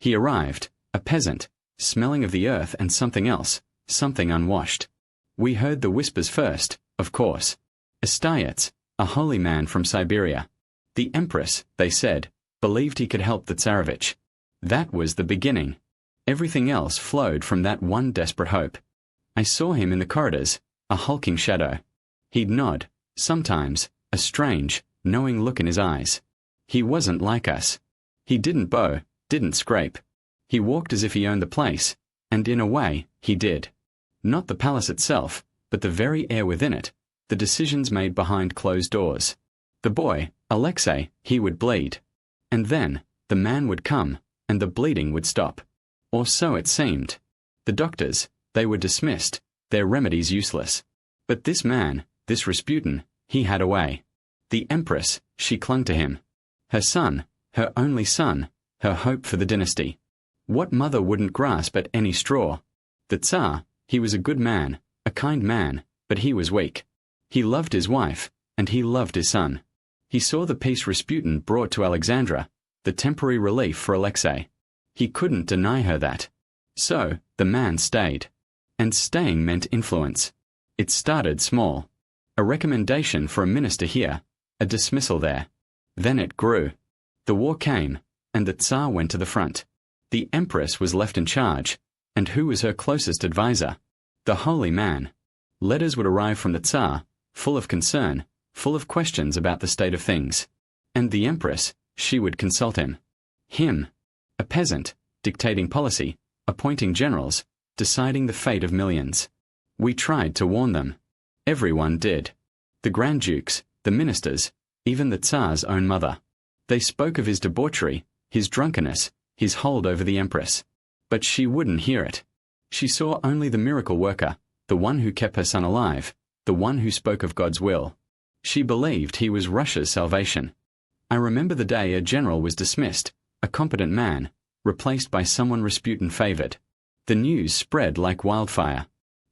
He arrived, a peasant, smelling of the earth and something else, something unwashed. We heard the whispers first, of course. Astayets, a holy man from Siberia. The Empress, they said, believed he could help the Tsarevich. That was the beginning. Everything else flowed from that one desperate hope. I saw him in the corridors, a hulking shadow. He'd nod, sometimes, a strange, knowing look in his eyes. He wasn't like us. He didn't bow, didn't scrape. He walked as if he owned the place, and in a way, he did. Not the palace itself, but the very air within it, the decisions made behind closed doors. The boy, Alexei, he would bleed. And then, the man would come, and the bleeding would stop. Or so it seemed. The doctors, they were dismissed, their remedies useless. But this man, this Rasputin, he had a way. The Empress, she clung to him. Her son, her only son, her hope for the dynasty. What mother wouldn't grasp at any straw? The Tsar, he was a good man, a kind man, but he was weak. He loved his wife, and he loved his son. He saw the peace Rasputin brought to Alexandra, the temporary relief for Alexei. He couldn't deny her that. So, the man stayed. And staying meant influence. It started small. A recommendation for a minister here, a dismissal there. Then it grew. The war came, and the Tsar went to the front. The Empress was left in charge, and who was her closest advisor? The holy man. Letters would arrive from the Tsar, full of concern, full of questions about the state of things. And the Empress, she would consult him. Him. A peasant, dictating policy, appointing generals, deciding the fate of millions. We tried to warn them. Everyone did. The Grand Dukes, the ministers, even the Tsar's own mother. They spoke of his debauchery, his drunkenness, his hold over the Empress. But she wouldn't hear it. She saw only the miracle worker, the one who kept her son alive, the one who spoke of God's will. She believed he was Russia's salvation. I remember the day a general was dismissed, a competent man, replaced by someone Rasputin favored. The news spread like wildfire.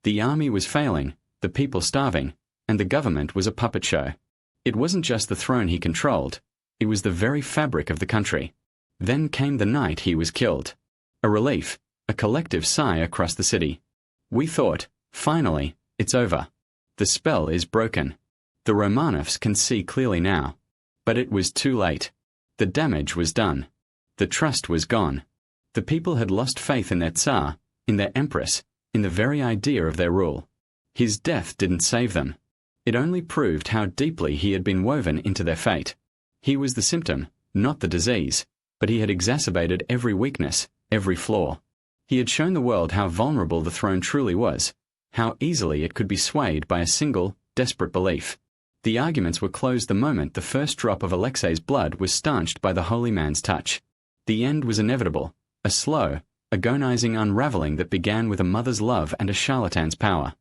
The army was failing, the people starving, and the government was a puppet show. It wasn't just the throne he controlled, it was the very fabric of the country. Then came the night he was killed. A relief, a collective sigh across the city. We thought, finally, it's over. The spell is broken. The Romanovs can see clearly now. But it was too late. The damage was done. The trust was gone. The people had lost faith in their Tsar, in their Empress, in the very idea of their rule. His death didn't save them. It only proved how deeply he had been woven into their fate. He was the symptom, not the disease, but he had exacerbated every weakness, every flaw. He had shown the world how vulnerable the throne truly was, how easily it could be swayed by a single, desperate belief. The arguments were closed the moment the first drop of Alexei's blood was stanched by the holy man's touch. The end was inevitable, a slow, agonizing unraveling that began with a mother's love and a charlatan's power.